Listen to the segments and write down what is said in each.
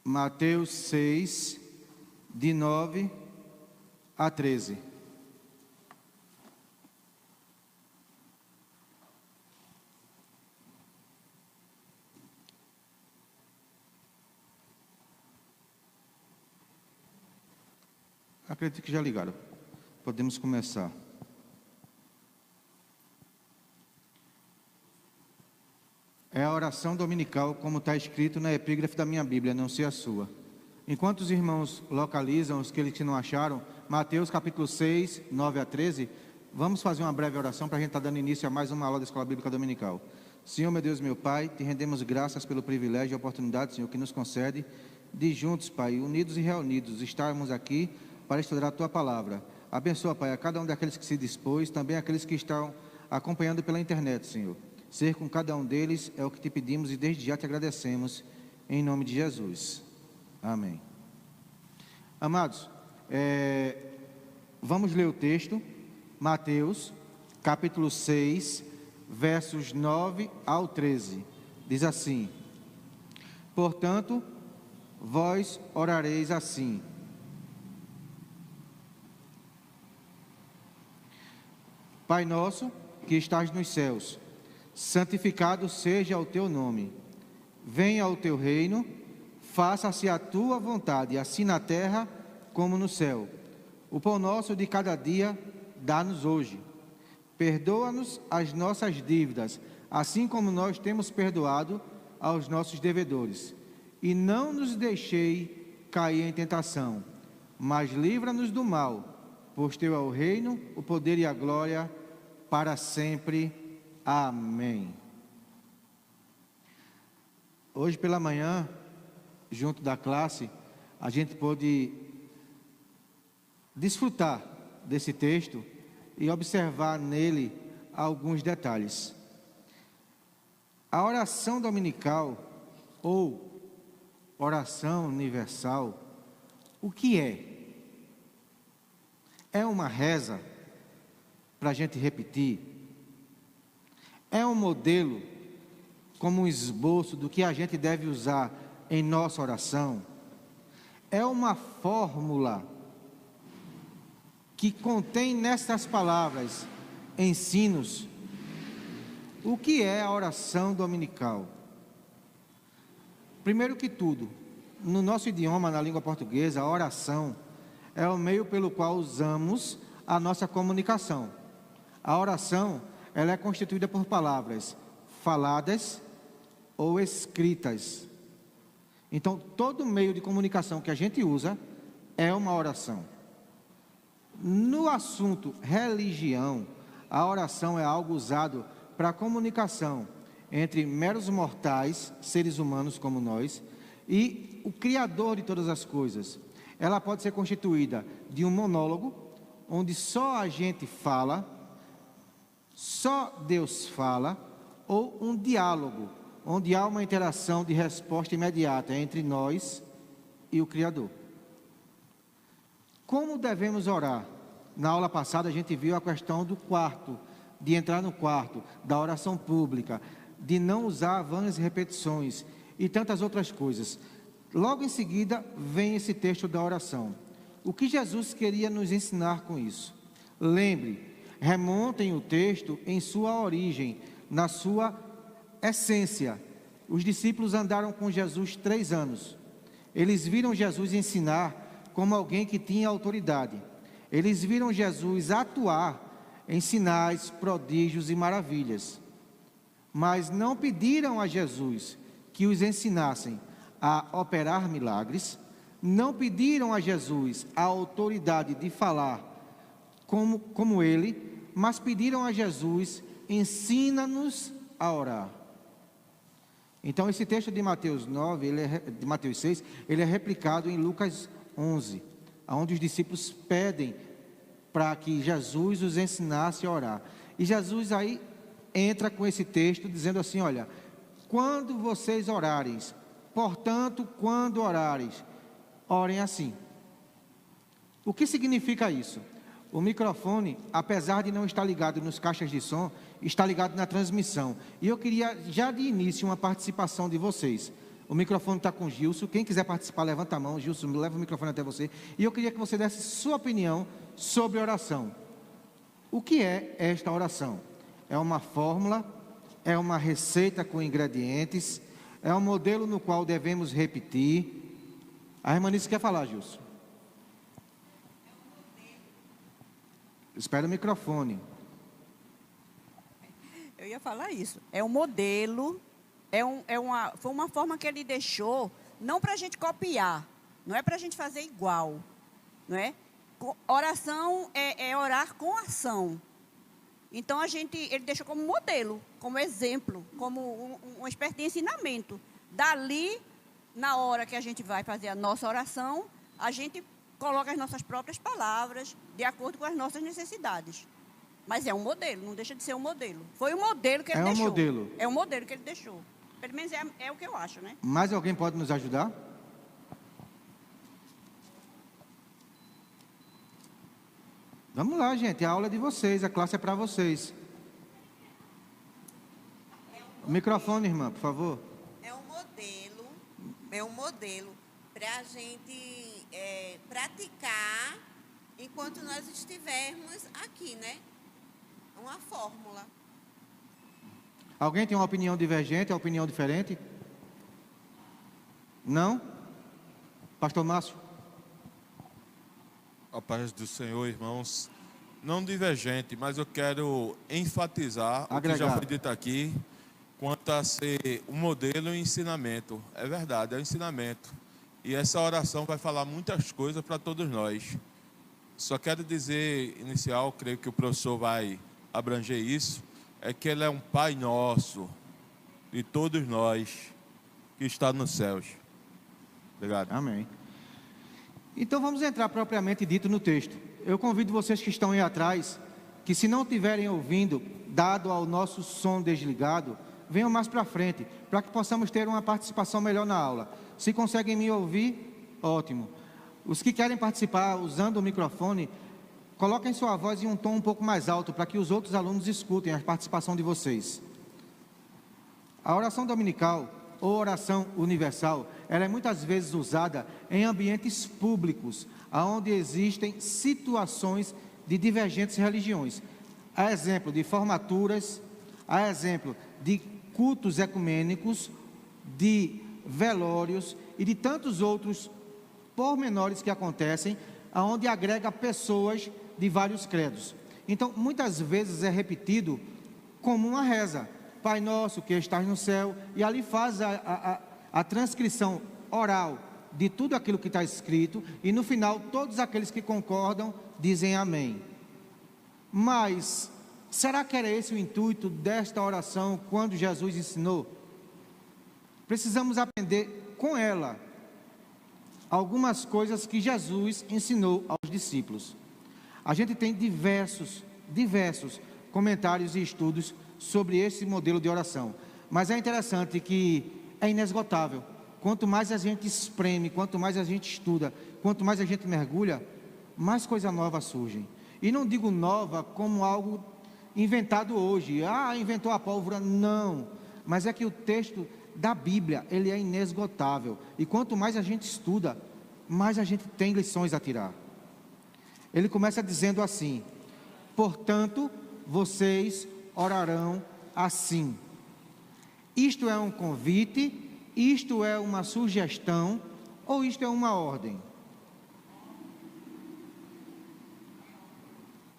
Mateus 6, de 9 a 13. Acredito que já ligaram. Podemos começar. É a oração dominical, como está escrito na epígrafe da minha Bíblia, não sei a sua. Enquanto os irmãos localizam os que eles não acharam, Mateus capítulo 6, 9 a 13, vamos fazer uma breve oração para a gente estar dando início a mais uma aula da Escola Bíblica Dominical. Senhor, meu Deus, meu Pai, te rendemos graças pelo privilégio e oportunidade, Senhor, que nos concede de juntos, Pai, unidos e reunidos, estarmos aqui para estudar a Tua Palavra. Abençoa, Pai, a cada um daqueles que se dispôs, também aqueles que estão acompanhando pela internet, Senhor. Ser com cada um deles é o que te pedimos e desde já te agradecemos, em nome de Jesus. Amém. Amados, vamos ler o texto, Mateus, capítulo 6, versos 9 ao 13. Diz assim: portanto, vós orareis assim: Pai nosso, que estás nos céus, santificado seja o teu nome. Venha o teu reino, faça-se a tua vontade, assim na terra como no céu. O pão nosso de cada dia dá-nos hoje. Perdoa-nos as nossas dívidas, assim como nós temos perdoado aos nossos devedores. E não nos deixei cair em tentação, mas livra-nos do mal, pois teu é o reino, o poder e a glória para sempre. Amém. Hoje pela manhã, junto da classe, a gente pôde desfrutar desse texto e observar nele alguns detalhes. A oração dominical, ou oração universal, o que é? É uma reza para a gente repetir? É um modelo, como um esboço do que a gente deve usar em nossa oração? É uma fórmula que contém nestas palavras ensinos? O que é a oração dominical? Primeiro que tudo, no nosso idioma, na língua portuguesa, a oração é o meio pelo qual usamos a nossa comunicação. A oração, ela é constituída por palavras faladas ou escritas. Então, todo meio de comunicação que a gente usa é uma oração. No assunto religião, a oração é algo usado para comunicação entre meros mortais, seres humanos como nós, e o Criador de todas as coisas. Ela pode ser constituída de um monólogo, onde só a gente fala, só Deus fala, ou um diálogo, onde há uma interação de resposta imediata entre nós e o Criador. Como devemos orar? Na aula passada a gente viu a questão do quarto, de entrar no quarto, da oração pública, de não usar vãs repetições e tantas outras coisas. Logo em seguida vem esse texto da oração. O que Jesus queria nos ensinar com isso? Lembre, remontem o texto em sua origem, na sua essência. Os discípulos andaram com Jesus 3 anos. Eles viram Jesus ensinar como alguém que tinha autoridade. Eles viram Jesus atuar em sinais, prodígios e maravilhas. Mas não pediram a Jesus que os ensinassem a operar milagres, não pediram a Jesus a autoridade de falar como ele, mas pediram a Jesus: ensina-nos a orar. Então esse texto de Mateus 9, de Mateus 6, ele é replicado em Lucas 11, onde os discípulos pedem para que Jesus os ensinasse a orar. E Jesus aí entra com esse texto dizendo assim: olha, quando vocês orarem, portanto, quando orares, orem assim. O que significa isso? O microfone, apesar de não estar ligado nos caixas de som, está ligado na transmissão. E eu queria já de início uma participação de vocês. O microfone está com o Gilson. Quem quiser participar, levanta a mão. Gilson, leva o microfone até você. E eu queria que você desse sua opinião sobre oração. O que é esta oração? É uma fórmula? É uma receita com ingredientes? É um modelo no qual devemos repetir? A irmã Nice quer falar, Gilson. Espera o microfone. Eu ia falar isso. É um modelo, foi uma forma que ele deixou, não para a gente copiar, não é para a gente fazer igual, não é? Oração é orar com ação. Então ele deixou como modelo, como exemplo, como uma espécie de ensinamento. Dali, na hora que a gente vai fazer a nossa oração, a gente coloca as nossas próprias palavras, de acordo com as nossas necessidades. Mas é um modelo, não deixa de ser um modelo. Foi um modelo que ele deixou. É um modelo. É um modelo que ele deixou. Pelo menos é o que eu acho, né? Mais alguém pode nos ajudar? Vamos lá, gente. A aula é de vocês, a classe é para vocês. O microfone, irmã, por favor. É um modelo para a gente praticar enquanto nós estivermos aqui, né? Uma fórmula. Alguém tem uma opinião divergente, uma opinião diferente? Não? Pastor Márcio? A paz do Senhor, irmãos. Não divergente, mas eu quero enfatizar o que já foi dito aqui, quanto a ser um modelo e ensinamento. É verdade, é um ensinamento. E essa oração vai falar muitas coisas para todos nós. Só quero dizer, inicial, creio que o professor vai abranger isso, é que ele é um Pai nosso, de todos nós, que está nos céus. Obrigado. Amém. Então vamos entrar propriamente dito no texto. Eu convido vocês que estão aí atrás, que se não estiverem ouvindo, dado ao nosso som desligado, venham mais para frente, para que possamos ter uma participação melhor na aula. Se conseguem me ouvir, ótimo. Os que querem participar usando o microfone, coloquem sua voz em um tom um pouco mais alto, para que os outros alunos escutem a participação de vocês. A oração dominical, ou oração universal, ela é muitas vezes usada em ambientes públicos, onde existem situações de divergentes religiões. A exemplo de formaturas, a exemplo de cultos ecumênicos, de velórios e de tantos outros pormenores que acontecem, onde agrega pessoas de vários credos. Então, muitas vezes é repetido como uma reza. Pai nosso que estás no céu, e ali faz a transcrição oral de tudo aquilo que está escrito, e no final todos aqueles que concordam dizem amém. Mas será que era esse o intuito desta oração quando Jesus ensinou? Precisamos aprender com ela algumas coisas que Jesus ensinou aos discípulos. A gente tem diversos comentários e estudos sobre esse modelo de oração, mas é interessante que é inesgotável. Quanto mais a gente espreme, quanto mais a gente estuda, quanto mais a gente mergulha, mais coisa nova surgem. E não digo nova como algo inventado hoje, inventou a pólvora, não, mas é que o texto da Bíblia, ele é inesgotável, e quanto mais a gente estuda, mais a gente tem lições a tirar. Ele começa dizendo assim: portanto, vocês orarão assim. Isto é um convite, isto é uma sugestão, ou isto é uma ordem?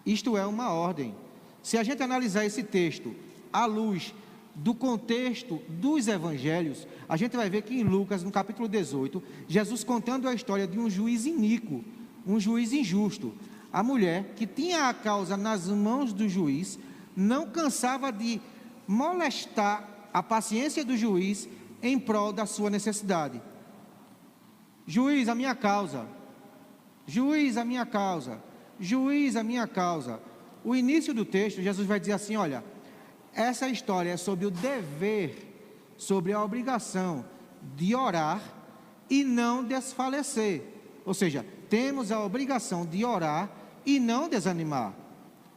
Isto é uma ordem. Se a gente analisar esse texto à luz do contexto dos evangelhos, a gente vai ver que em Lucas, no capítulo 18, Jesus contando a história de um juiz iníquo, um juiz injusto. A mulher que tinha a causa nas mãos do juiz, não cansava de molestar a paciência do juiz em prol da sua necessidade. Juiz, a minha causa. Juiz, a minha causa. Juiz, a minha causa. O início do texto, Jesus vai dizer assim: olha, essa história é sobre o dever, sobre a obrigação de orar e não desfalecer. Ou seja, temos a obrigação de orar e não desanimar.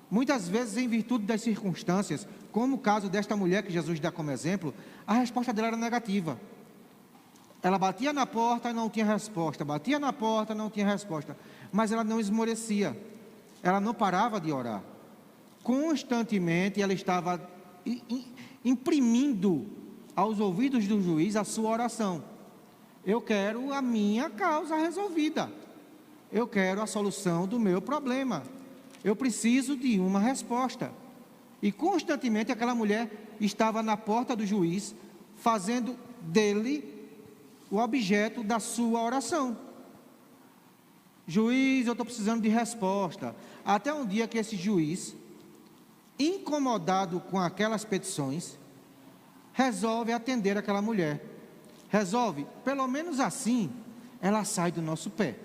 Muitas vezes, em virtude das circunstâncias, como o caso desta mulher que Jesus dá como exemplo, a resposta dela era negativa. Ela batia na porta e não tinha resposta, batia na porta e não tinha resposta, mas ela não esmorecia, ela não parava de orar. Constantemente ela estava imprimindo aos ouvidos do juiz a sua oração. Eu quero a minha causa resolvida, eu quero a solução do meu problema, eu preciso de uma resposta. E constantemente aquela mulher estava na porta do juiz, fazendo dele o objeto da sua oração. Juiz, eu estou precisando de resposta. Até um dia que esse juiz, incomodado com aquelas petições, resolve atender aquela mulher. Resolve, pelo menos assim, ela sai do nosso pé.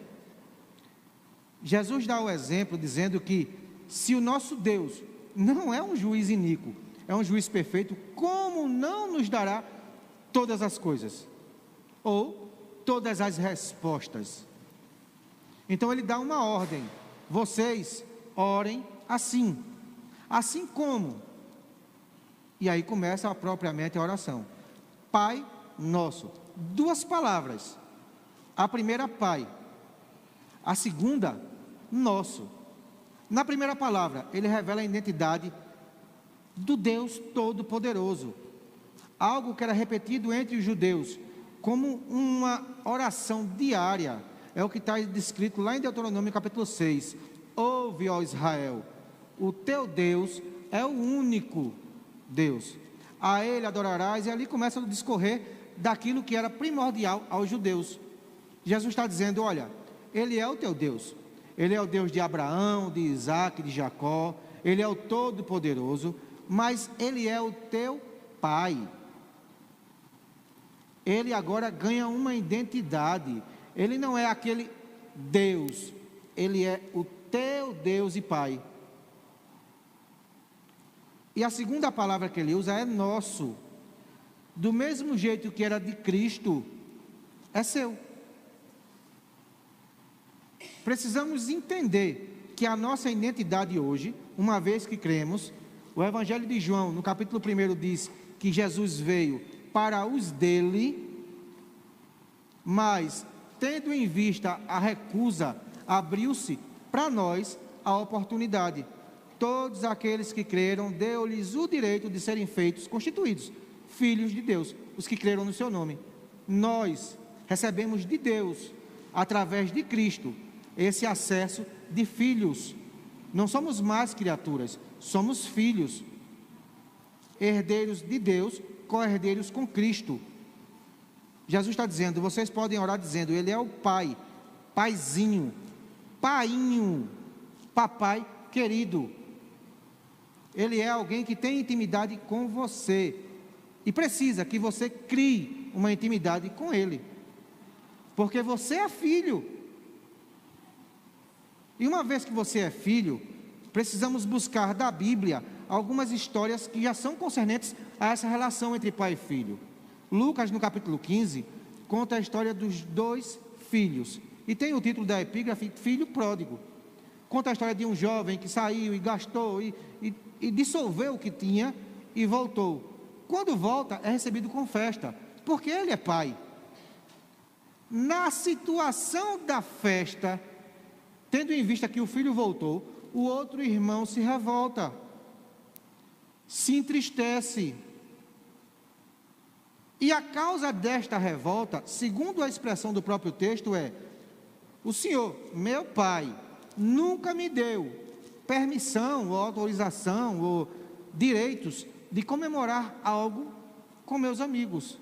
Jesus dá o exemplo dizendo que se o nosso Deus não é um juiz iníquo, é um juiz perfeito, como não nos dará todas as coisas? Ou todas as respostas? Então ele dá uma ordem: vocês orem assim. Assim como? E aí começa propriamente a oração. Pai Nosso. 2 palavras. A primeira, Pai. A segunda, Nosso. Na primeira palavra, ele revela a identidade do Deus Todo-Poderoso. Algo que era repetido entre os judeus como uma oração diária. É o que está descrito lá em Deuteronômio capítulo 6. Ouve, ó Israel, o teu Deus é o único Deus. A ele adorarás, e ali começa a discorrer daquilo que era primordial aos judeus. Jesus está dizendo, olha, ele é o teu Deus. Ele é o Deus de Abraão, de Isaac, de Jacó. Ele é o Todo-Poderoso, mas ele é o teu Pai. Ele agora ganha uma identidade. Ele não é aquele Deus, ele é o teu Deus e Pai. E a segunda palavra que ele usa é nosso. Do mesmo jeito que era de Cristo, é seu. Precisamos entender que a nossa identidade hoje, uma vez que cremos, o Evangelho de João, no capítulo 1, diz que Jesus veio para os dele, mas, tendo em vista a recusa, abriu-se para nós a oportunidade. Todos aqueles que creram, deu-lhes o direito de serem feitos, constituídos, filhos de Deus, os que creram no seu nome. Nós recebemos de Deus, através de Cristo, esse acesso de filhos. Não somos mais criaturas, somos filhos, herdeiros de Deus, co-herdeiros com Cristo. Jesus está dizendo, vocês podem orar dizendo, ele é o Pai, Paizinho, Painho, Papai querido. Ele é alguém que tem intimidade com você e precisa que você crie uma intimidade com ele, porque você é filho. E uma vez que você é filho, precisamos buscar da Bíblia algumas histórias que já são concernentes a essa relação entre pai e filho. Lucas, no capítulo 15, conta a história dos 2 filhos, e tem o título da epígrafe, Filho Pródigo. Conta a história de um jovem que saiu e gastou e dissolveu o que tinha e voltou. Quando volta, é recebido com festa, porque ele é pai. Na situação da festa, tendo em vista que o filho voltou, o outro irmão se revolta, se entristece. E a causa desta revolta, segundo a expressão do próprio texto, é: o Senhor, meu pai, nunca me deu permissão, ou autorização, ou direitos de comemorar algo com meus amigos.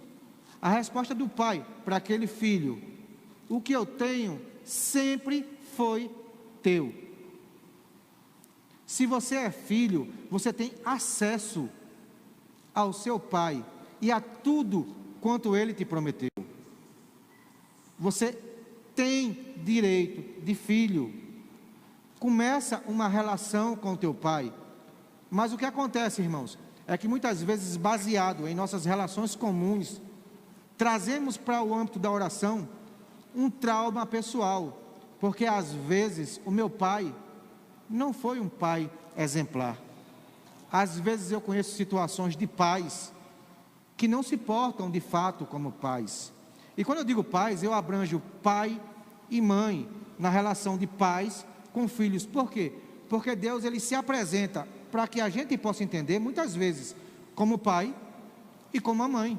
A resposta do pai para aquele filho: o que eu tenho sempre foi teu. Se você é filho, você tem acesso ao seu pai e a tudo quanto ele te prometeu. Você tem direito de filho. Começa uma relação com o teu pai. Mas o que acontece, irmãos, é que muitas vezes, baseado em nossas relações comuns, trazemos para o âmbito da oração um trauma pessoal, porque às vezes o meu pai não foi um pai exemplar. Às vezes eu conheço situações de pais que não se portam de fato como pais. E quando eu digo pais, eu abranjo pai e mãe, na relação de pais com filhos. Por quê? Porque Deus, ele se apresenta para que a gente possa entender, muitas vezes, como pai e como a mãe.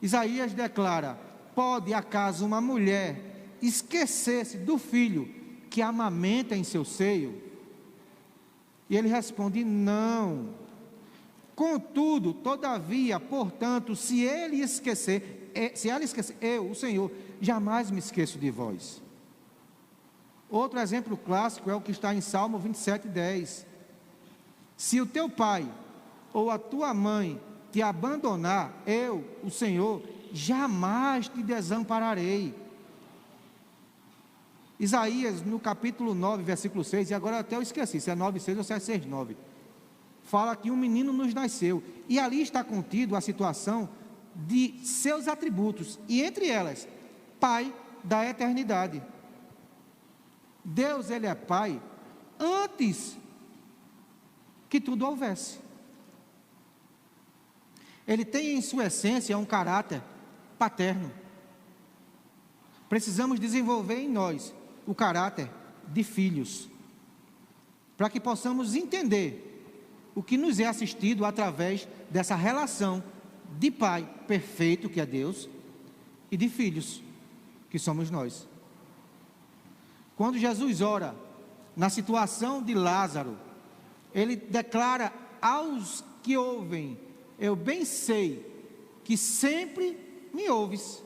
Isaías declara: pode acaso uma mulher esquecer-se do filho que amamenta em seu seio? E ele responde: não. Contudo, todavia, portanto, se ela esquecer, eu, o Senhor, jamais me esqueço de vós. Outro exemplo clássico é o que está em Salmo 27:10. Se o teu pai ou a tua mãe te abandonar, eu, o Senhor, jamais te desampararei. Isaías, no capítulo 9, versículo 6, e agora até eu esqueci, se é 9:6 ou se é 6:9, fala que um menino nos nasceu, e ali está contido a situação de seus atributos, e entre elas, Pai da eternidade. Deus, ele é Pai antes que tudo houvesse. Ele tem em sua essência um caráter paterno. Precisamos desenvolver em nós o caráter de filhos, para que possamos entender o que nos é assistido através dessa relação de pai perfeito, que é Deus, e de filhos, que somos nós. Quando Jesus ora na situação de Lázaro, ele declara aos que ouvem: eu bem sei que sempre me ouves,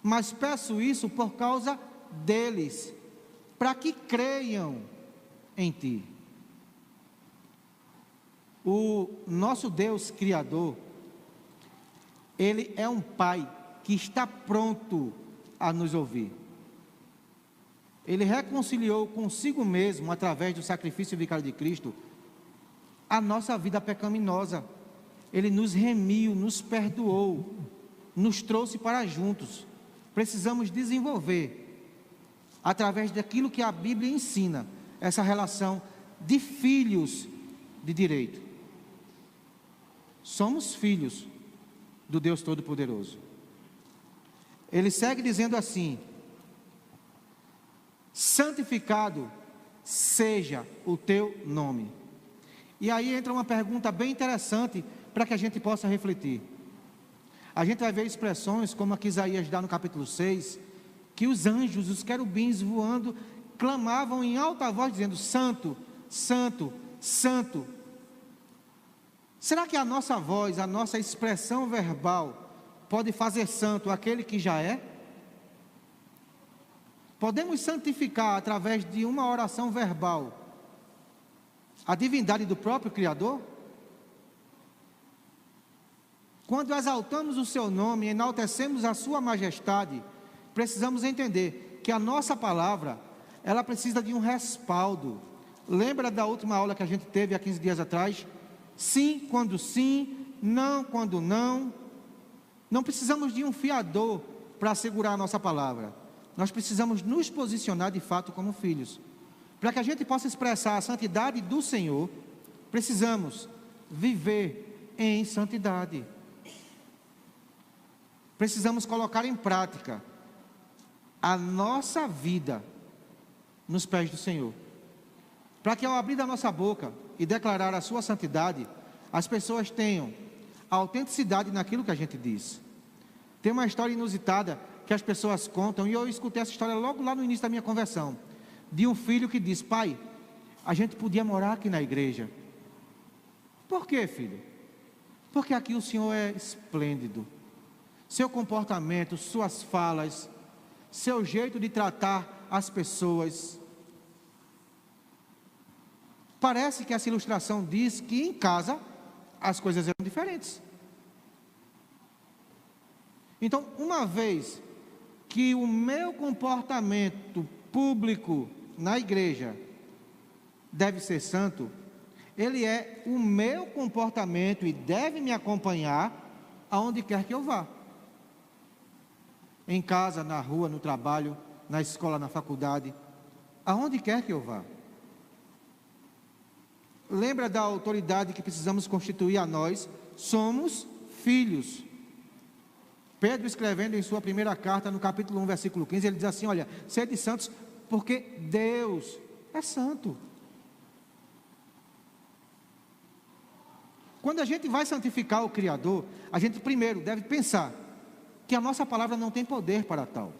mas peço isso por causa deles, para que creiam em ti. O nosso Deus Criador, ele é um Pai que está pronto a nos ouvir. Ele reconciliou consigo mesmo, através do sacrifício vicário de Cristo, a nossa vida pecaminosa. Ele nos remiu, nos perdoou, nos trouxe para juntos. Precisamos desenvolver, através daquilo que a Bíblia ensina, essa relação de filhos de direito. Somos filhos do Deus Todo-Poderoso. Ele segue dizendo assim: santificado seja o teu nome. E aí entra uma pergunta bem interessante para que a gente possa refletir. A gente vai ver expressões como a que Isaías dá no capítulo 6, que os anjos, os querubins voando, clamavam em alta voz dizendo: santo, santo, santo. Será que a nossa voz, a nossa expressão verbal pode fazer santo aquele que já é? Podemos santificar através de uma oração verbal a divindade do próprio Criador? Quando exaltamos o seu nome, enaltecemos a sua majestade, precisamos entender que a nossa palavra, ela precisa de um respaldo. Lembra da última aula que a gente teve há 15 dias atrás? Sim, quando sim, não, quando não. Não precisamos de um fiador para segurar a nossa palavra. Nós precisamos nos posicionar de fato como filhos. Para que a gente possa expressar a santidade do Senhor, precisamos viver em santidade. Precisamos colocar em prática a nossa vida nos pés do Senhor. Para que ao abrir da nossa boca e declarar a sua santidade, as pessoas tenham a autenticidade naquilo que a gente diz. Tem uma história inusitada que as pessoas contam, e eu escutei essa história logo lá no início da minha conversão, de um filho que diz: pai, a gente podia morar aqui na igreja. Por quê, filho? Porque aqui o senhor é esplêndido. Seu comportamento, suas falas, seu jeito de tratar as pessoas. Parece que essa ilustração diz que em casa as coisas eram diferentes. Então, uma vez que o meu comportamento público na igreja deve ser santo, ele é o meu comportamento e deve me acompanhar aonde quer que eu vá. Em casa, na rua, no trabalho, na escola, na faculdade, aonde quer que eu vá. Lembra da autoridade que precisamos constituir a nós? Somos filhos. Pedro, escrevendo em sua primeira carta, no capítulo 1, versículo 15, ele diz assim: olha, sede santos, porque Deus é santo. Quando a gente vai santificar o Criador, a gente primeiro deve pensar que a nossa palavra não tem poder para tal,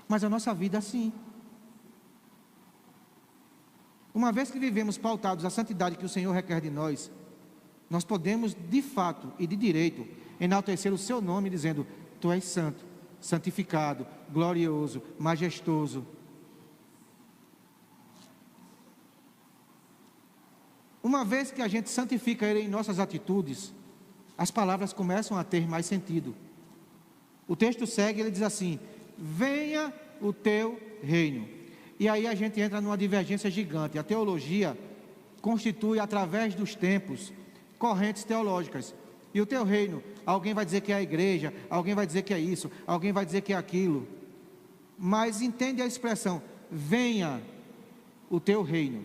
mas a nossa vida sim. Uma vez que vivemos pautados à santidade que o Senhor requer de nós, nós podemos de fato e de direito enaltecer o seu nome dizendo: Tu és santo, santificado, glorioso, majestoso. Uma vez que a gente santifica Ele em nossas atitudes, as palavras começam a ter mais sentido. O texto segue, ele diz assim: venha o teu reino. E aí a gente entra numa divergência gigante. A teologia constitui, através dos tempos, correntes teológicas. E o teu reino, alguém vai dizer que é a igreja, alguém vai dizer que é isso, alguém vai dizer que é aquilo. Mas entende a expressão, venha o teu reino.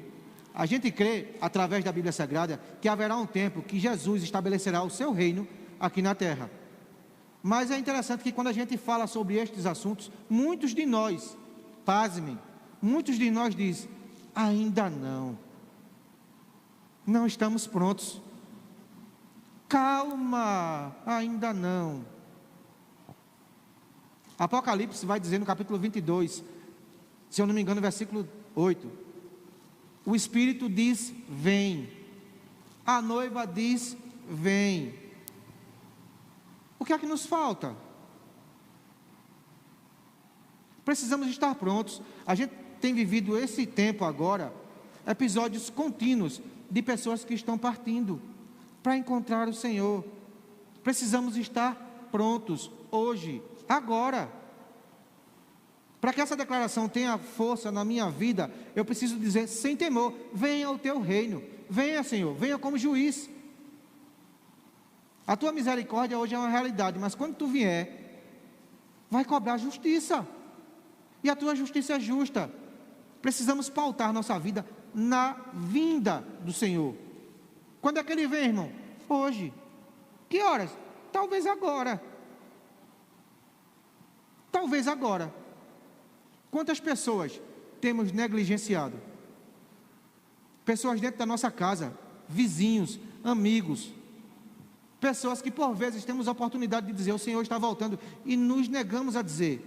A gente crê, através da Bíblia Sagrada, que haverá um tempo que Jesus estabelecerá o seu reino aqui na terra. Mas é interessante que quando a gente fala sobre estes assuntos, muitos de nós, pasmem, muitos de nós dizem: ainda não estamos prontos, calma, ainda não. Apocalipse vai dizer no capítulo 22, se eu não me engano, versículo 8, o Espírito diz: vem. A noiva diz: vem. O que é que nos falta? Precisamos estar prontos. A gente tem vivido esse tempo agora, episódios contínuos de pessoas que estão partindo para encontrar o Senhor. Precisamos estar prontos hoje, agora. Para que essa declaração tenha força na minha vida, eu preciso dizer sem temor: venha o teu reino, venha, Senhor, venha como juiz. A tua misericórdia hoje é uma realidade, mas quando tu vier, vai cobrar justiça, e a tua justiça é justa. Precisamos pautar nossa vida na vinda do Senhor. Quando é que Ele vem, irmão? Hoje. Que horas? Talvez agora. Talvez agora. Quantas pessoas temos negligenciado? Pessoas dentro da nossa casa, vizinhos, amigos, pessoas que por vezes temos a oportunidade de dizer: o Senhor está voltando, e nos negamos a dizer.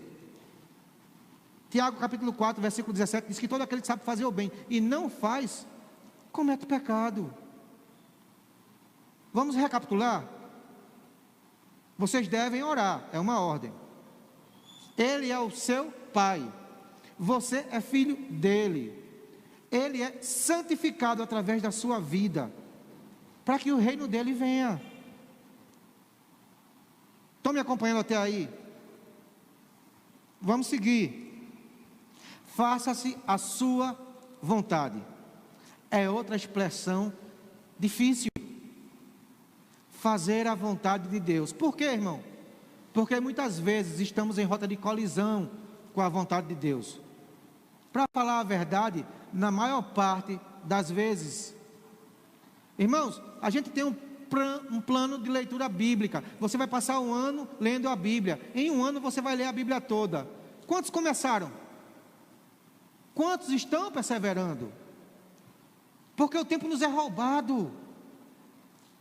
Tiago capítulo 4, versículo 17, diz que todo aquele que sabe fazer o bem e não faz, comete pecado. Vamos recapitular? Vocês devem orar, é uma ordem. Ele é o seu Pai, você é filho dele, ele é santificado através da sua vida, para que o reino dele venha. Estão me acompanhando até aí? Vamos seguir. Faça-se a sua vontade. É outra expressão difícil. Fazer a vontade de Deus. Por quê, irmão? Porque muitas vezes estamos em rota de colisão com a vontade de Deus. Para falar a verdade, na maior parte das vezes. Irmãos, a gente tem um plano de leitura bíblica. Você vai passar um ano lendo a Bíblia. Em um ano você vai ler a Bíblia toda. Quantos começaram? Quantos estão perseverando? Porque o tempo nos é roubado.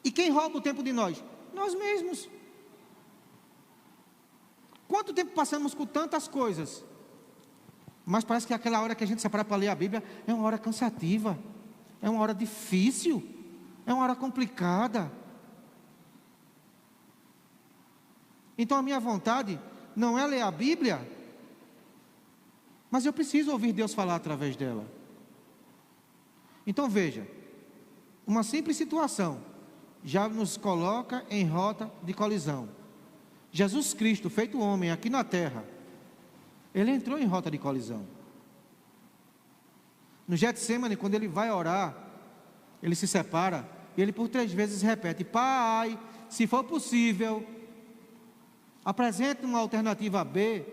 E quem rouba o tempo de nós? Nós mesmos. Quanto tempo passamos com tantas coisas? Mas parece que aquela hora que a gente separa para ler a Bíblia é uma hora cansativa, é uma hora difícil, é uma hora complicada. Então a minha vontade não é ler a Bíblia, mas eu preciso ouvir Deus falar através dela. Então veja, uma simples situação já nos coloca em rota de colisão. Jesus Cristo, feito homem aqui na terra, ele entrou em rota de colisão. No Getsêmani, quando ele vai orar, ele se separa e ele por 3 vezes repete: Pai, se for possível, apresente uma alternativa B.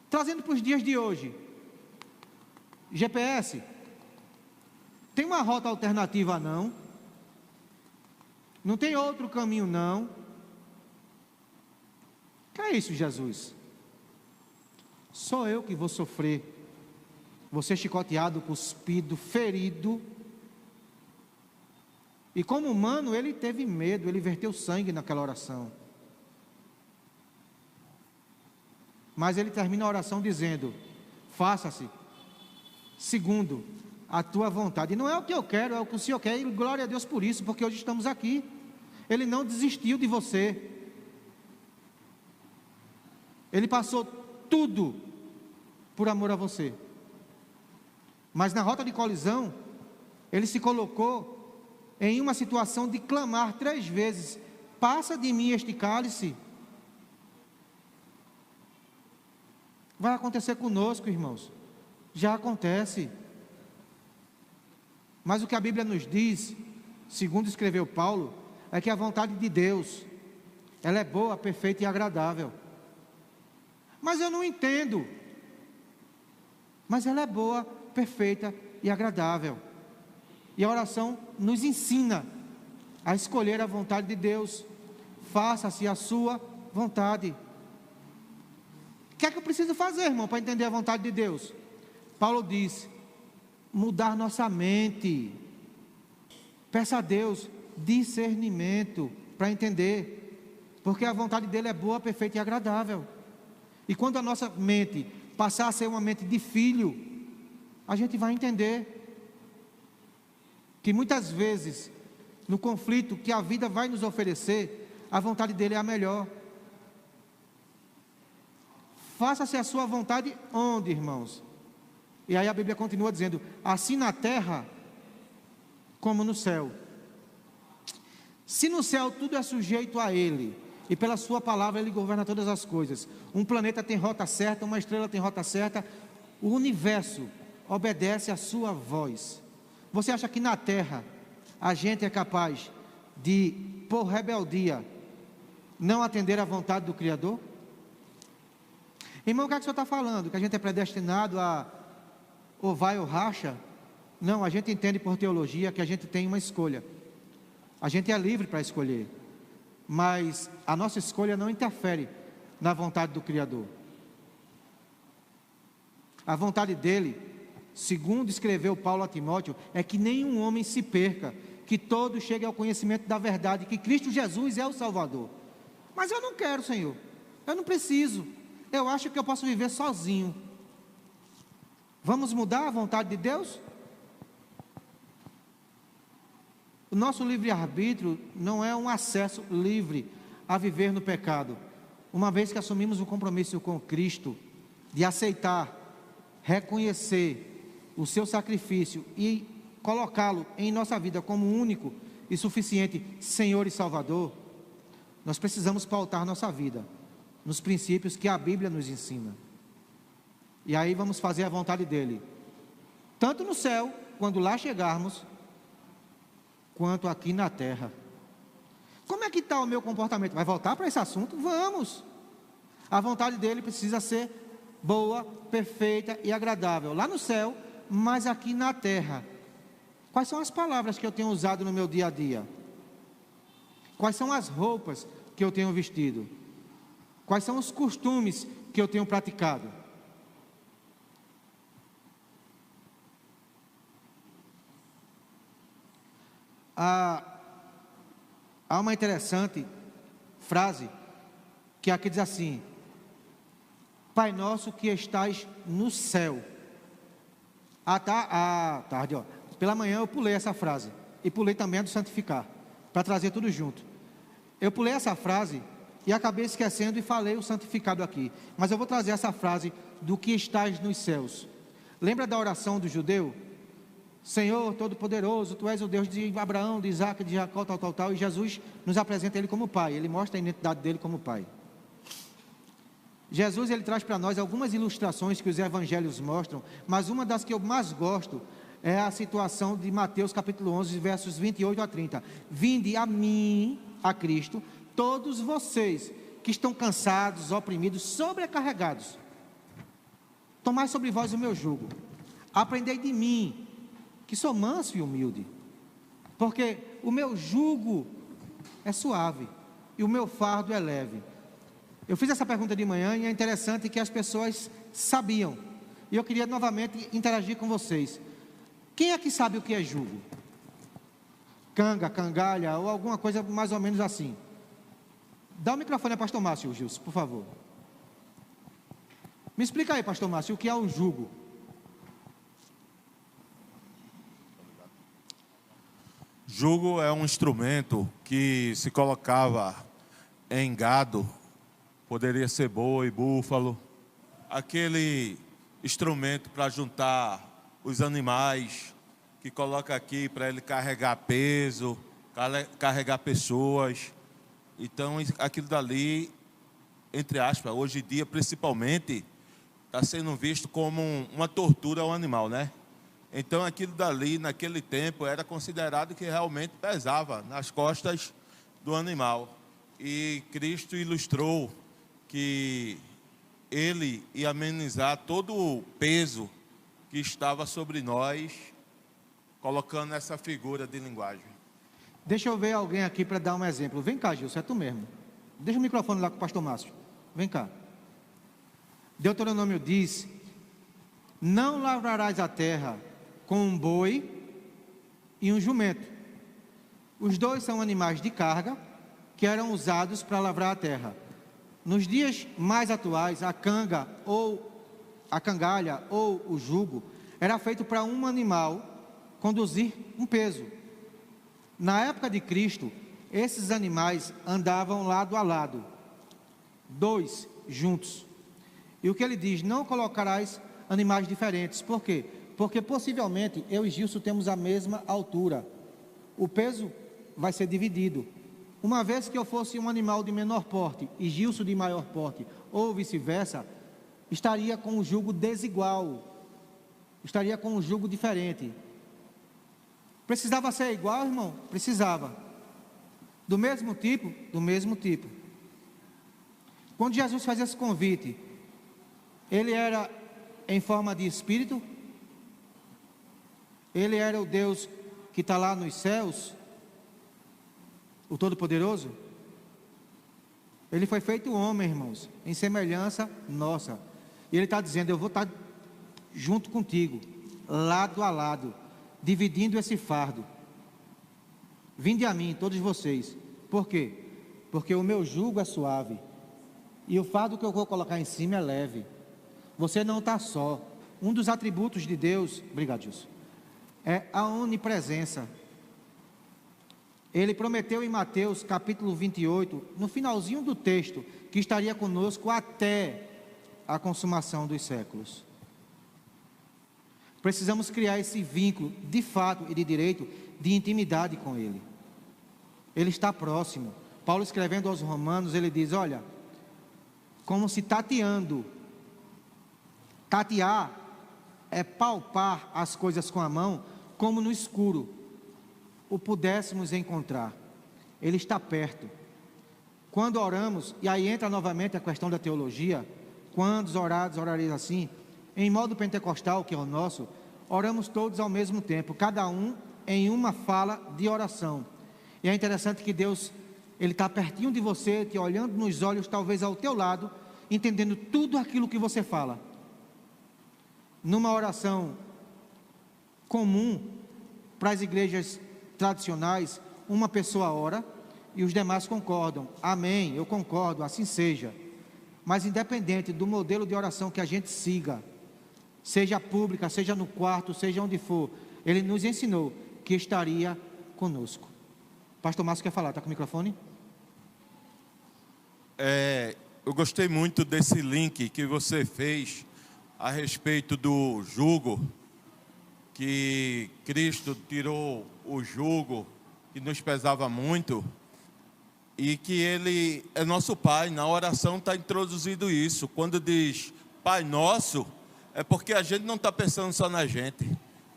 Trazendo para os dias de hoje, GPS, tem uma rota alternativa não? Não tem outro caminho não? Que é isso, Jesus? Sou eu que vou sofrer, vou ser chicoteado, cuspido, ferido. E como humano, ele teve medo, ele verteu sangue naquela oração. Mas ele termina a oração dizendo: faça-se segundo a tua vontade. E não é o que eu quero, é o que o Senhor quer. E glória a Deus por isso, porque hoje estamos aqui. Ele não desistiu de você. Ele passou tudo por amor a você. Mas na rota de colisão, ele se colocou em uma situação de clamar 3 vezes: passa de mim este cálice. Vai acontecer conosco, irmãos. Já acontece. Mas o que a Bíblia nos diz, segundo escreveu Paulo, é que a vontade de Deus, ela é boa, perfeita e agradável. Mas eu não entendo. Mas ela é boa, perfeita e agradável. E a oração nos ensina a escolher a vontade de Deus. Faça-se a sua vontade. O que é que eu preciso fazer, irmão, para entender a vontade de Deus? Paulo diz: mudar nossa mente. Peça a Deus discernimento para entender, porque a vontade dele é boa, perfeita e agradável. E quando a nossa mente passar a ser uma mente de filho, a gente vai entender que muitas vezes, no conflito que a vida vai nos oferecer, a vontade dele é a melhor. Faça-se a sua vontade onde, irmãos? E aí a Bíblia continua dizendo: assim na terra como no céu. Se no céu tudo é sujeito a ele, e pela sua palavra ele governa todas as coisas, um planeta tem rota certa, uma estrela tem rota certa, o universo obedece à sua voz. Você acha que na terra a gente é capaz de, por rebeldia, não atender à vontade do Criador? Irmão, o que é que o senhor está falando? Que a gente é predestinado a ou vai ou racha? Não, a gente entende por teologia que a gente tem uma escolha. A gente é livre para escolher, mas a nossa escolha não interfere na vontade do Criador. A vontade dele, segundo escreveu Paulo a Timóteo, é que nenhum homem se perca, que todos cheguem ao conhecimento da verdade, que Cristo Jesus é o Salvador. Mas eu não quero, Senhor, eu não preciso, eu acho que eu posso viver sozinho. Vamos mudar a vontade de Deus? O nosso livre-arbítrio não é um acesso livre a viver no pecado. Uma vez que assumimos o compromisso com Cristo, de aceitar, reconhecer o seu sacrifício e colocá-lo em nossa vida como único e suficiente Senhor e Salvador, nós precisamos pautar nossa vida nos princípios que a Bíblia nos ensina. E aí vamos fazer a vontade dele, tanto no céu, quando lá chegarmos, quanto aqui na terra. Como é que está o meu comportamento? Vai voltar para esse assunto? Vamos! A vontade dele precisa ser boa, perfeita e agradável, lá no céu, mas aqui na terra. Quais são as palavras que eu tenho usado no meu dia a dia? Quais são as roupas que eu tenho vestido? Quais são os costumes que eu tenho praticado? Há uma interessante frase que aqui diz assim: Pai nosso que estais no céu. Tarde, ó. Pela manhã eu pulei essa frase e pulei também a do santificar, para trazer tudo junto. Eu pulei essa frase e acabei esquecendo e falei o santificado aqui, mas eu vou trazer essa frase do que estás nos céus. Lembra da oração do judeu? Senhor Todo-Poderoso, Tu és o Deus de Abraão, de Isaac, de Jacó, tal, e Jesus nos apresenta Ele como Pai, Ele mostra a identidade dEle como Pai. Jesus, Ele traz para nós algumas ilustrações que os evangelhos mostram, mas uma das que eu mais gosto é a situação de Mateus capítulo 11, versos 28 a 30. Vinde a mim, a Cristo, todos vocês que estão cansados, oprimidos, sobrecarregados. Tomai sobre vós o meu jugo, aprendei de mim, que sou manso e humilde, porque o meu jugo é suave, e o meu fardo é leve. Eu fiz essa pergunta de manhã e é interessante que as pessoas sabiam. E eu queria novamente interagir com vocês. Quem é que sabe o que é jugo? Canga, cangalha ou alguma coisa mais ou menos assim. Dá o microfone a pastor Márcio, Gilson, por favor. Me explica aí, pastor Márcio, o que é o jugo? Jugo é um instrumento que se colocava em gado, poderia ser boi, búfalo, aquele instrumento para juntar os animais, que coloca aqui para ele carregar peso, carregar pessoas. Então, aquilo dali, entre aspas, hoje em dia, principalmente, está sendo visto como uma tortura ao animal, né? Então, aquilo dali, naquele tempo, era considerado que realmente pesava nas costas do animal. E Cristo ilustrou que ele ia amenizar todo o peso que estava sobre nós, colocando essa figura de linguagem. Deixa eu ver alguém aqui para dar um exemplo. Vem cá, Gilson, é tu mesmo. Deixa o microfone lá com o pastor Márcio. Vem cá. Deuteronômio diz: não lavrarás a terra com um boi e um jumento. Os dois são animais de carga que eram usados para lavrar a terra. Nos dias mais atuais, a canga ou a cangalha ou o jugo era feito para um animal conduzir um peso. Na época de Cristo, esses animais andavam lado a lado, dois juntos. E o que ele diz: não colocarás animais diferentes. Por quê? Porque possivelmente eu e Gilson temos a mesma altura. O peso vai ser dividido. Uma vez que eu fosse um animal de menor porte e Gilson de maior porte, ou vice-versa, estaria com um jugo desigual, estaria com um jugo diferente. Precisava ser igual, irmão? Precisava. Do mesmo tipo? Do mesmo tipo. Quando Jesus faz esse convite, ele era em forma de espírito? Ele era o Deus que está lá nos céus? O Todo-Poderoso? Ele foi feito homem, irmãos, em semelhança nossa. E ele está dizendo: eu vou estar junto contigo, lado a lado, dividindo esse fardo. Vinde a mim, todos vocês. Por quê? Porque o meu jugo é suave e o fardo que eu vou colocar em cima é leve. Você não está só. Um dos atributos de Deus, obrigado, Gilson, é a onipresença. Ele prometeu em Mateus capítulo 28, no finalzinho do texto, que estaria conosco até a consumação dos séculos. Precisamos criar esse vínculo de fato e de direito, de intimidade com Ele. Ele está próximo. Paulo, escrevendo aos Romanos, ele diz: olha, como se tateando. Tatear é palpar as coisas com a mão, como no escuro o pudéssemos encontrar. Ele está perto. Quando oramos, e aí entra novamente a questão da teologia: quantos orados orareis assim? Em modo pentecostal, que é o nosso, oramos todos ao mesmo tempo, cada um em uma fala de oração. E é interessante que Deus, Ele está pertinho de você, te olhando nos olhos, talvez ao teu lado, entendendo tudo aquilo que você fala. Numa oração comum, para as igrejas tradicionais, uma pessoa ora e os demais concordam. Amém, eu concordo, assim seja. Mas independente do modelo de oração que a gente siga, seja pública, seja no quarto, seja onde for, Ele nos ensinou que estaria conosco. Pastor Márcio quer falar, está com o microfone? Eu gostei muito desse link que você fez a respeito do jugo, que Cristo tirou o jugo que nos pesava muito, e que Ele é nosso Pai. Na oração está introduzido isso. Quando diz Pai Nosso, é porque a gente não está pensando só na gente,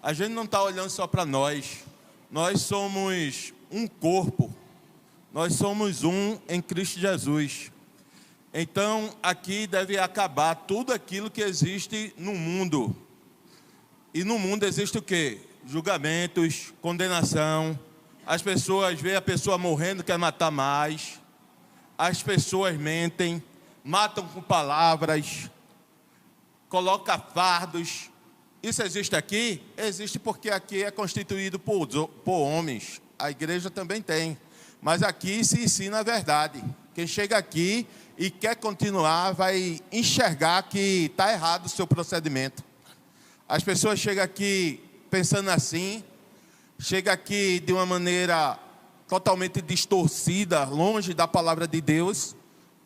a gente não está olhando só para nós. Nós somos um corpo, nós somos um em Cristo Jesus. Então aqui deve acabar tudo aquilo que existe no mundo. E no mundo existe o quê? Julgamentos, condenação. As pessoas veem a pessoa morrendo, quer matar mais. As pessoas mentem. matam com palavras, colocam fardos. Isso existe aqui? Existe porque aqui é constituído por homens. A igreja também tem. Mas aqui se ensina a verdade. Quem chega aqui e quer continuar vai enxergar que está errado o seu procedimento. As pessoas chegam aqui pensando assim, chegam aqui de uma maneira totalmente distorcida, longe da palavra de Deus,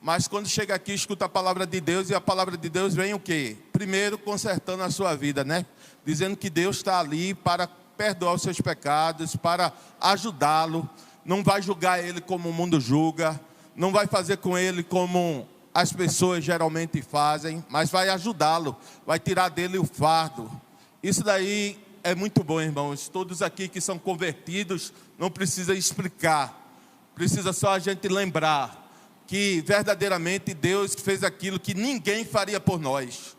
mas quando chega aqui, escuta a palavra de Deus, e a palavra de Deus vem o quê? Primeiro, consertando a sua vida, né? Dizendo que Deus está ali para perdoar os seus pecados, para ajudá-lo, não vai julgar ele como o mundo julga, não vai fazer com ele como as pessoas geralmente fazem, mas vai ajudá-lo, vai tirar dele o fardo. Isso daí é muito bom, irmãos. Todos aqui que são convertidos, não precisa explicar, precisa só a gente lembrar que verdadeiramente Deus fez aquilo que ninguém faria por nós,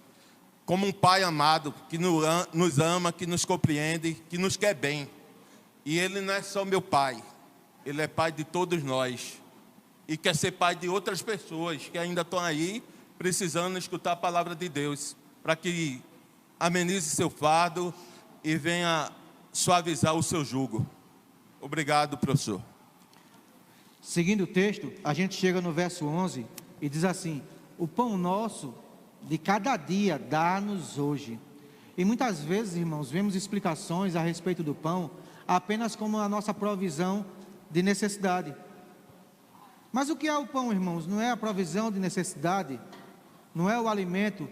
como um pai amado, que nos ama, que nos compreende, que nos quer bem. E Ele não é só meu pai, Ele é pai de todos nós, e quer ser pai de outras pessoas que ainda estão aí, precisando escutar a palavra de Deus, para que amenize seu fardo e venha suavizar o seu jugo. Obrigado, professor. Seguindo o texto, a gente chega no verso 11 e diz assim: o pão nosso de cada dia dá-nos hoje. E muitas vezes, irmãos, vemos explicações a respeito do pão apenas como a nossa provisão de necessidade. Mas o que é o pão, irmãos? Não é a provisão de necessidade? Não é o alimento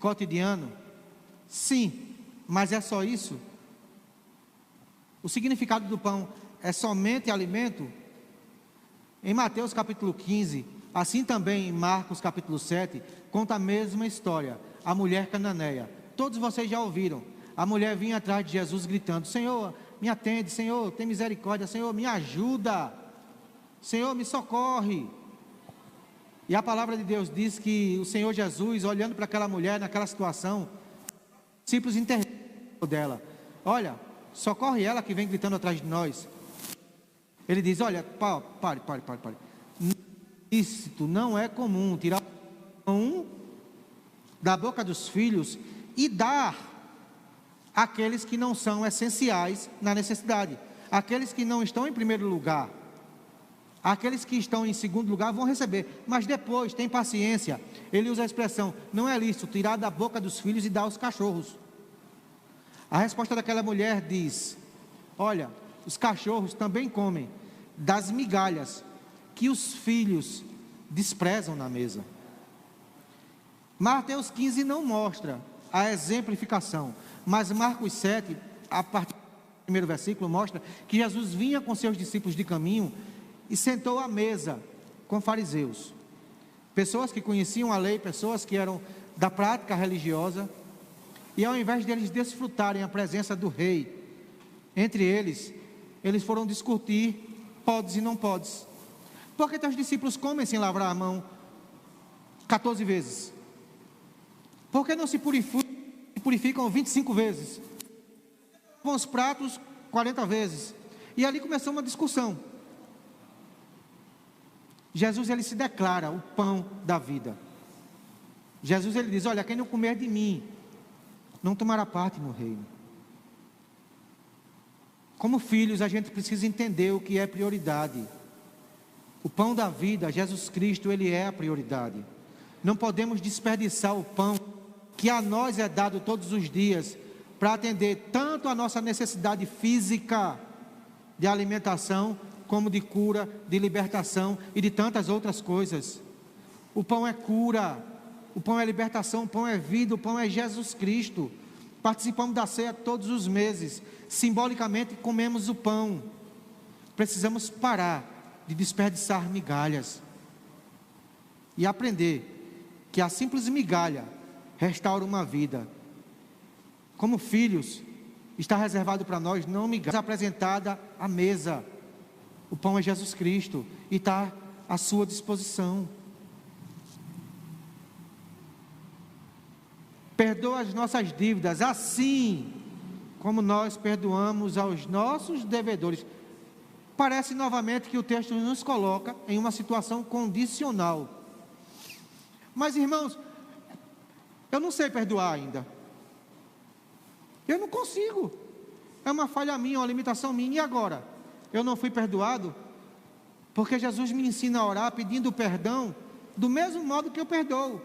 cotidiano? Sim, mas é só isso? O significado do pão é somente alimento? Em Mateus capítulo 15, assim também em Marcos capítulo 7, conta a mesma história, a mulher cananeia. Todos vocês já ouviram, a mulher vinha atrás de Jesus gritando: Senhor, me atende, Senhor, tem misericórdia, Senhor, me ajuda, Senhor, me socorre. E a palavra de Deus diz que o Senhor Jesus, olhando para aquela mulher naquela situação, os discípulos interrogaram dela: olha, socorre ela que vem gritando atrás de nós. Ele diz: olha, pare. Isso não é comum tirar o pão da boca dos filhos e dar àqueles que não são essenciais na necessidade, aqueles que não estão em primeiro lugar. Aqueles que estão em segundo lugar vão receber, mas depois, tem paciência. Ele usa a expressão: não é lícito tirar da boca dos filhos e dar aos cachorros. A resposta daquela mulher diz: olha, os cachorros também comem das migalhas que os filhos desprezam na mesa. Mateus 15 não mostra a exemplificação, mas Marcos 7, a partir do primeiro versículo, mostra que Jesus vinha com seus discípulos de caminho e sentou à mesa com fariseus, pessoas que conheciam a lei, pessoas que eram da prática religiosa, e ao invés deles desfrutarem a presença do rei, entre eles foram discutir podes e não podes. Por que teus discípulos comem sem lavar a mão 14 vezes? Por que não se purificam 25 vezes? Com os pratos 40 vezes. E ali começou uma discussão. Jesus, ele se declara o pão da vida. Jesus, ele diz: olha, quem não comer de mim não tomará parte no reino. Como filhos, a gente precisa entender o que é prioridade. O pão da vida, Jesus Cristo, ele é a prioridade. Não podemos desperdiçar o pão que a nós é dado todos os dias para atender tanto a nossa necessidade física de alimentação, como de cura, de libertação e de tantas outras coisas. O pão é cura, o pão é libertação, o pão é vida, o pão é Jesus Cristo. Participamos da ceia todos os meses, simbolicamente comemos o pão. Precisamos parar de desperdiçar migalhas e aprender que a simples migalha restaura uma vida. Como filhos, está reservado para nós não migalhas, apresentada à mesa. O pão é Jesus Cristo e está à sua disposição. Perdoa as nossas dívidas, assim como nós perdoamos aos nossos devedores. Parece novamente que o texto nos coloca em uma situação condicional. Mas, irmãos, eu não sei perdoar ainda. Eu não consigo. É uma falha minha, uma limitação minha. E agora? Eu não fui perdoado? Porque Jesus me ensina a orar pedindo perdão do mesmo modo que eu perdoo.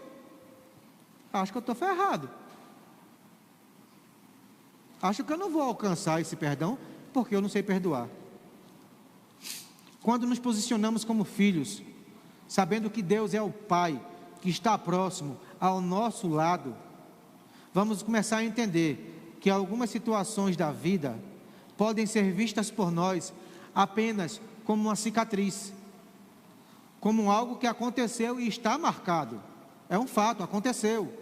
Acho que eu estou ferrado. Acho que eu não vou alcançar esse perdão porque eu não sei perdoar. Quando nos posicionamos como filhos, sabendo que Deus é o Pai, que está próximo, ao nosso lado, vamos começar a entender que algumas situações da vida podem ser vistas por nós apenas como uma cicatriz, como algo que aconteceu e está marcado. É um fato, aconteceu,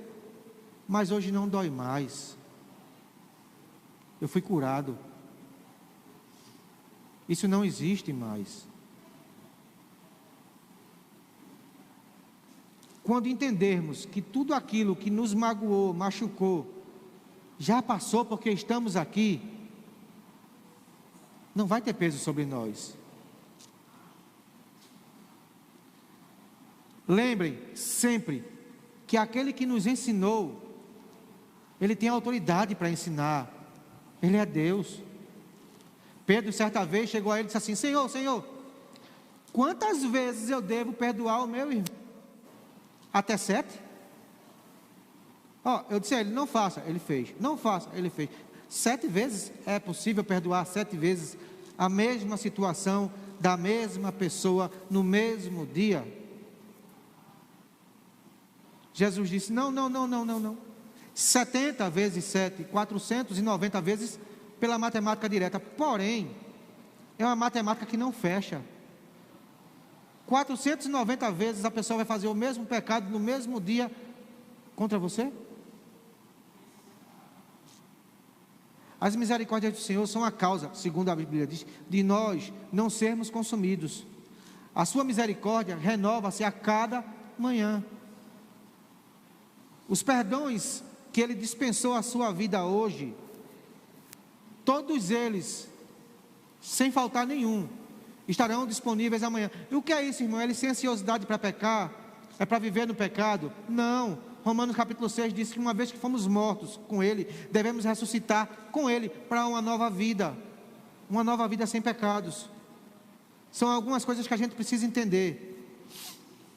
mas hoje não dói mais. Eu fui curado. Isso não existe mais. Quando entendermos que tudo aquilo que nos magoou, machucou, já passou porque estamos aqui, não vai ter peso sobre nós. Lembrem sempre que aquele que nos ensinou, ele tem autoridade para ensinar. Ele é Deus. Pedro, certa vez, chegou a ele e disse assim: Senhor, quantas vezes eu devo perdoar o meu irmão? Até 7? Eu disse a ele: não faça. Ele fez. Não faça. Ele fez. 7 vezes? É possível perdoar 7 vezes a mesma situação, da mesma pessoa, no mesmo dia? Jesus disse: não. 70 vezes 7, 490 vezes pela matemática direta. Porém, é uma matemática que não fecha. 490 vezes a pessoa vai fazer o mesmo pecado no mesmo dia contra você? As misericórdias do Senhor são a causa, segundo a Bíblia diz, de nós não sermos consumidos. A sua misericórdia renova-se a cada manhã. Os perdões que Ele dispensou à sua vida hoje, todos eles, sem faltar nenhum, estarão disponíveis amanhã. E o que é isso, irmão? É licenciosidade para pecar? É para viver no pecado? Não. Romanos capítulo 6 diz que uma vez que fomos mortos com Ele, devemos ressuscitar com Ele para uma nova vida sem pecados. São algumas coisas que a gente precisa entender.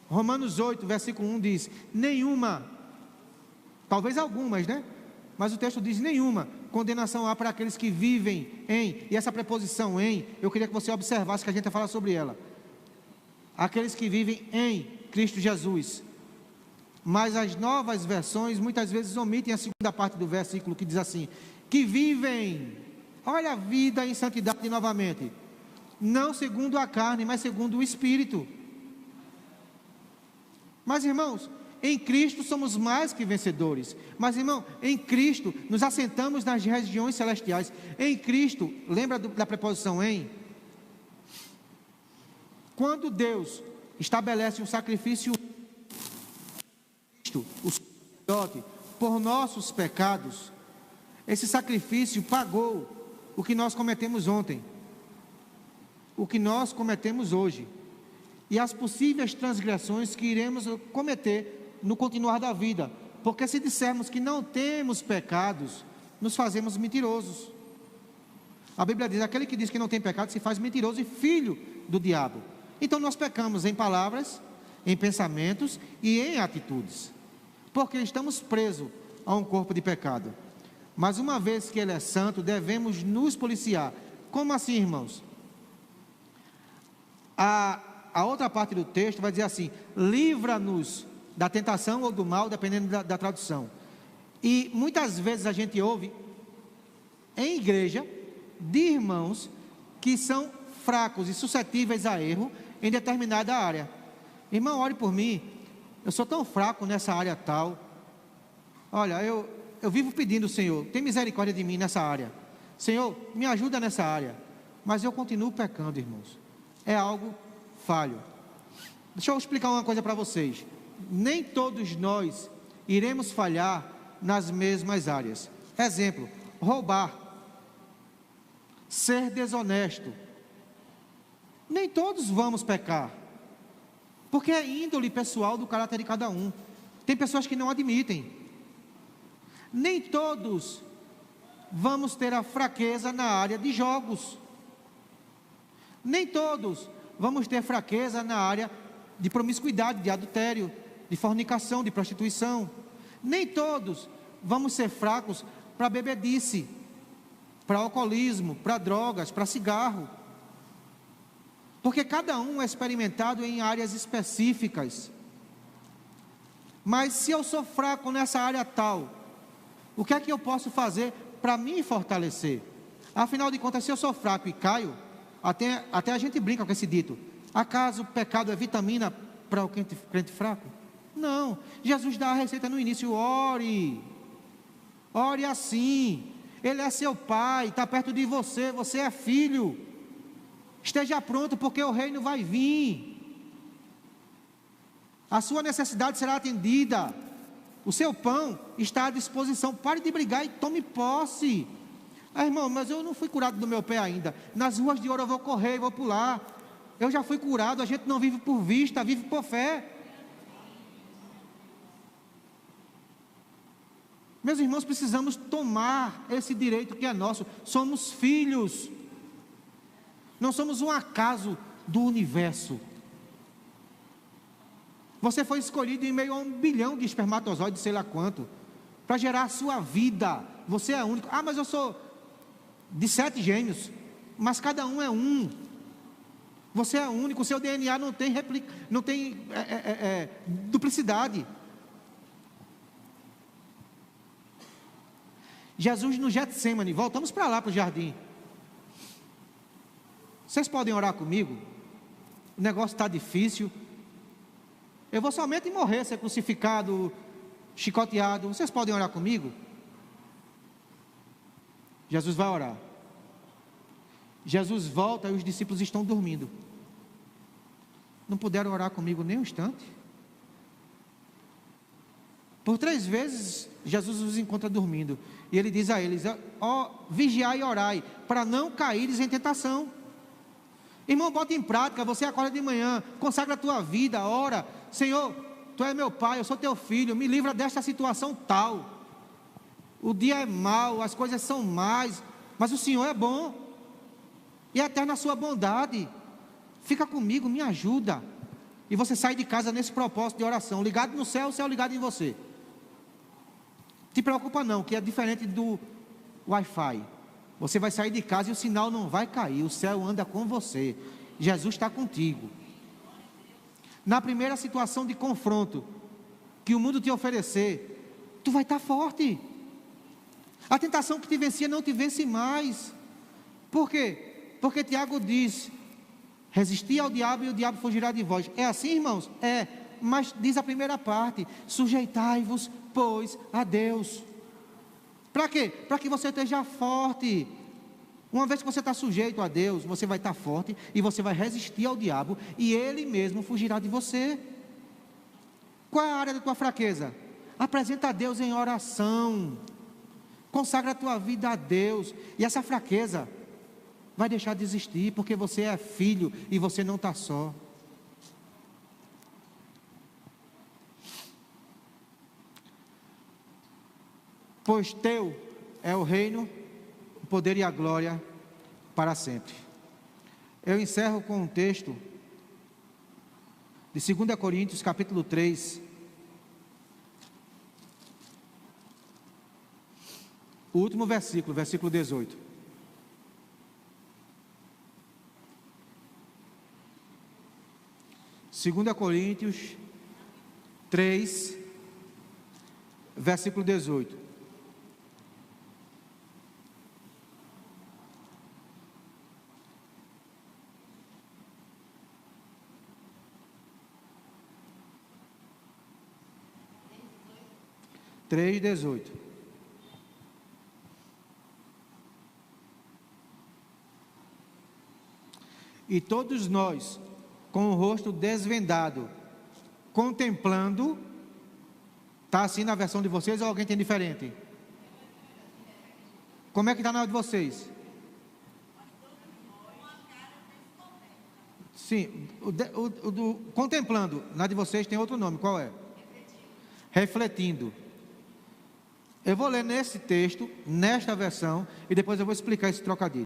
Romanos 8, versículo 1 diz: nenhuma, talvez algumas, né? Mas o texto diz: nenhuma condenação há para aqueles que vivem em, e essa preposição em, eu queria que você observasse que a gente vai falar sobre ela. Aqueles que vivem em Cristo Jesus. Mas as novas versões muitas vezes omitem a segunda parte do versículo, que diz assim: que vivem, olha a vida em santidade novamente, não segundo a carne, mas segundo o Espírito. Mas, irmãos, em Cristo somos mais que vencedores. Mas, irmão, em Cristo nos assentamos nas regiões celestiais. Em Cristo, lembra da preposição em? Quando Deus estabelece um sacrifício, o sacerdote, por nossos pecados, esse sacrifício pagou o que nós cometemos ontem, o que nós cometemos hoje, e as possíveis transgressões que iremos cometer no continuar da vida. Porque se dissermos que não temos pecados, nos fazemos mentirosos. A Bíblia diz: aquele que diz que não tem pecado se faz mentiroso e filho do diabo. Então nós pecamos em palavras, em pensamentos e em atitudes, porque estamos presos a um corpo de pecado. Mas uma vez que Ele é santo, devemos nos policiar. Como assim, irmãos? A outra parte do texto vai dizer assim: livra-nos da tentação ou do mal, dependendo da tradução. E muitas vezes a gente ouve em igreja de irmãos que são fracos e suscetíveis a erro em determinada área. Irmão, ore por mim, eu sou tão fraco nessa área tal. Olha, eu vivo pedindo: Senhor, tem misericórdia de mim nessa área. Senhor, me ajuda nessa área. Mas eu continuo pecando, irmãos. É algo falho. Deixa eu explicar uma coisa para vocês. Nem todos nós iremos falhar nas mesmas áreas. Exemplo: roubar, ser desonesto. Nem todos vamos pecar, porque é índole pessoal do caráter de cada um. Tem pessoas que não admitem. Nem todos vamos ter a fraqueza na área de jogos. Nem todos vamos ter fraqueza na área de promiscuidade, de adultério, de fornicação, de prostituição. Nem todos vamos ser fracos para bebedice, para alcoolismo, para drogas, para cigarro. Porque cada um é experimentado em áreas específicas. Mas se eu sou fraco nessa área tal, o que é que eu posso fazer para me fortalecer? Afinal de contas, se eu sou fraco e caio, até a gente brinca com esse dito: acaso o pecado é vitamina para o crente fraco? Não, Jesus dá a receita no início: ore assim, Ele é seu pai, está perto de você, você é filho, esteja pronto porque o reino vai vir, a sua necessidade será atendida, o seu pão está à disposição, pare de brigar e tome posse. Irmão, mas eu não fui curado do meu pé ainda, nas ruas de ouro eu vou correr, vou pular, eu já fui curado. A gente não vive por vista, vive por fé. Meus irmãos, precisamos tomar esse direito que é nosso. Somos filhos, não somos um acaso do universo. Você foi escolhido em meio a 1 bilhão de espermatozoides, sei lá quanto, para gerar a sua vida. Você é único. Mas eu sou de 7 gêmeos, mas cada um é um. Você é único, o seu DNA não tem duplicidade. Jesus no Getsêmani, voltamos para lá, para o jardim. Vocês podem orar comigo? O negócio está difícil. Eu vou somente morrer, ser crucificado, chicoteado. Vocês podem orar comigo? Jesus vai orar. Jesus volta e os discípulos estão dormindo. Não puderam orar comigo nem um instante. Por 3 vezes, Jesus os encontra dormindo. E ele diz a eles: vigiai e orai, para não caíres em tentação. Irmão, bota em prática. Você acorda de manhã, consagra a tua vida, ora: Senhor, Tu és meu Pai, eu sou Teu filho, me livra desta situação tal. O dia é mau, as coisas são más, mas o Senhor é bom, e é eterna a sua bondade. Fica comigo, me ajuda. E você sai de casa nesse propósito de oração, ligado no céu, o céu ligado em você. Te preocupa não, que é diferente do Wi-Fi. Você vai sair de casa e o sinal não vai cair, o céu anda com você, Jesus está contigo. Na primeira situação de confronto que o mundo te oferecer, tu vai estar forte. A tentação que te vencia não te vence mais. Por quê? Porque Tiago diz: resisti ao diabo e o diabo fugirá de vós. É assim, irmãos? É, mas diz a primeira parte: sujeitai-vos, pois, a Deus. Para quê? Para que você esteja forte. Uma vez que você está sujeito a Deus, você vai estar forte e você vai resistir ao diabo e ele mesmo fugirá de você. Qual é a área da tua fraqueza? Apresenta a Deus em oração. Consagra a tua vida a Deus. E essa fraqueza vai deixar de existir, porque você é filho e você não está só. Pois teu é o reino, o poder e a glória para sempre. Eu encerro com um texto de 2 Coríntios capítulo 3. O último versículo, versículo 18. Segunda Coríntios 3, versículo 18. Três, 18. E todos nós, com o rosto desvendado, contemplando, está assim na versão de vocês ou alguém tem diferente? Como é que está na de vocês? Sim, contemplando, na de vocês tem outro nome, qual é? refletindo. Eu vou ler nesse texto, nesta versão, e depois eu vou explicar esse trocadilho.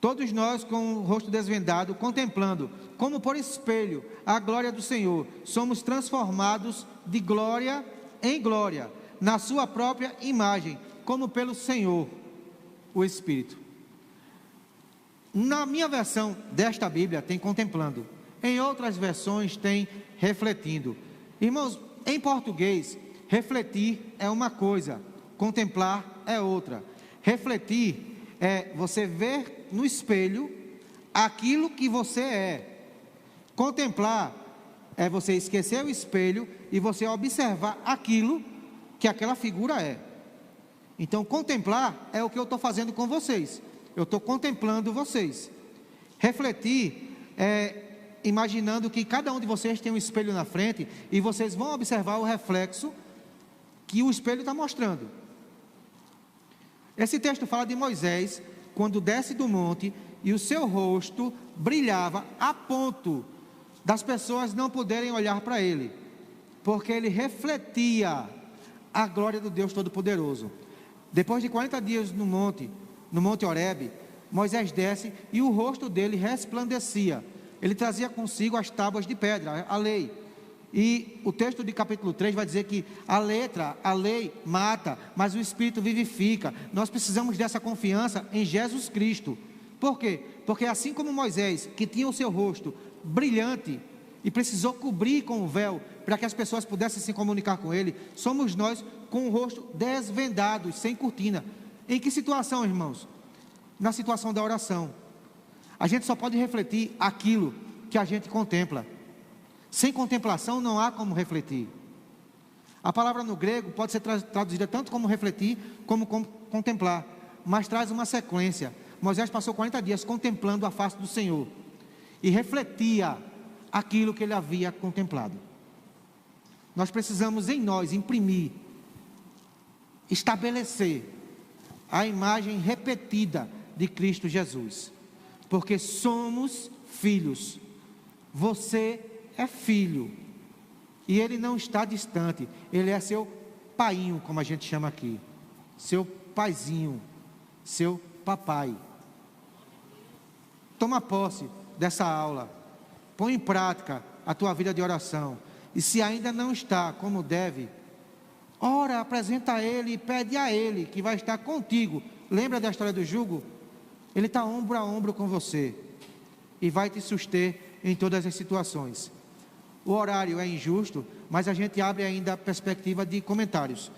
Todos nós, com o rosto desvendado, contemplando, como por espelho, a glória do Senhor, somos transformados de glória em glória, na sua própria imagem, como pelo Senhor, o Espírito. Na minha versão desta Bíblia tem contemplando, em outras versões tem refletindo. Irmãos, em português, refletir é uma coisa, contemplar é outra. Refletir é você ver no espelho aquilo que você é. Contemplar é você esquecer o espelho e você observar aquilo que aquela figura é. Então, contemplar é o que eu estou fazendo com vocês. Eu estou contemplando vocês. Refletir é imaginando que cada um de vocês tem um espelho na frente e vocês vão observar o reflexo que o espelho está mostrando. Esse texto fala de Moisés, quando desce do monte e o seu rosto brilhava a ponto das pessoas não poderem olhar para ele, porque ele refletia a glória do Deus Todo-Poderoso. Depois de 40 dias no Monte Horebe, Moisés desce e o rosto dele resplandecia. Ele trazia consigo as tábuas de pedra, a lei. E o texto de capítulo 3 vai dizer que a lei mata, mas o Espírito vivifica. Nós precisamos dessa confiança em Jesus Cristo. Por quê? Porque assim como Moisés, que tinha o seu rosto brilhante e precisou cobrir com o véu para que as pessoas pudessem se comunicar com ele, somos nós com o rosto desvendado, sem cortina. Em que situação, irmãos? Na situação da oração. A gente só pode refletir aquilo que a gente contempla. Sem contemplação não há como refletir. A palavra no grego pode ser traduzida tanto como refletir como contemplar, mas traz uma sequência. Moisés passou 40 dias contemplando a face do Senhor e refletia aquilo que ele havia contemplado. Nós precisamos em nós imprimir, estabelecer a imagem repetida de Cristo Jesus, porque somos filhos. Você é filho, e ele não está distante, ele é seu painho, como a gente chama aqui, seu paizinho, seu papai. Toma posse dessa aula, põe em prática a tua vida de oração, e se ainda não está como deve, ora, apresenta a ele e pede a ele, que vai estar contigo. Lembra da história do jugo? Ele está ombro a ombro com você, e vai te suster em todas as situações. O horário é injusto, mas a gente abre ainda a perspectiva de comentários.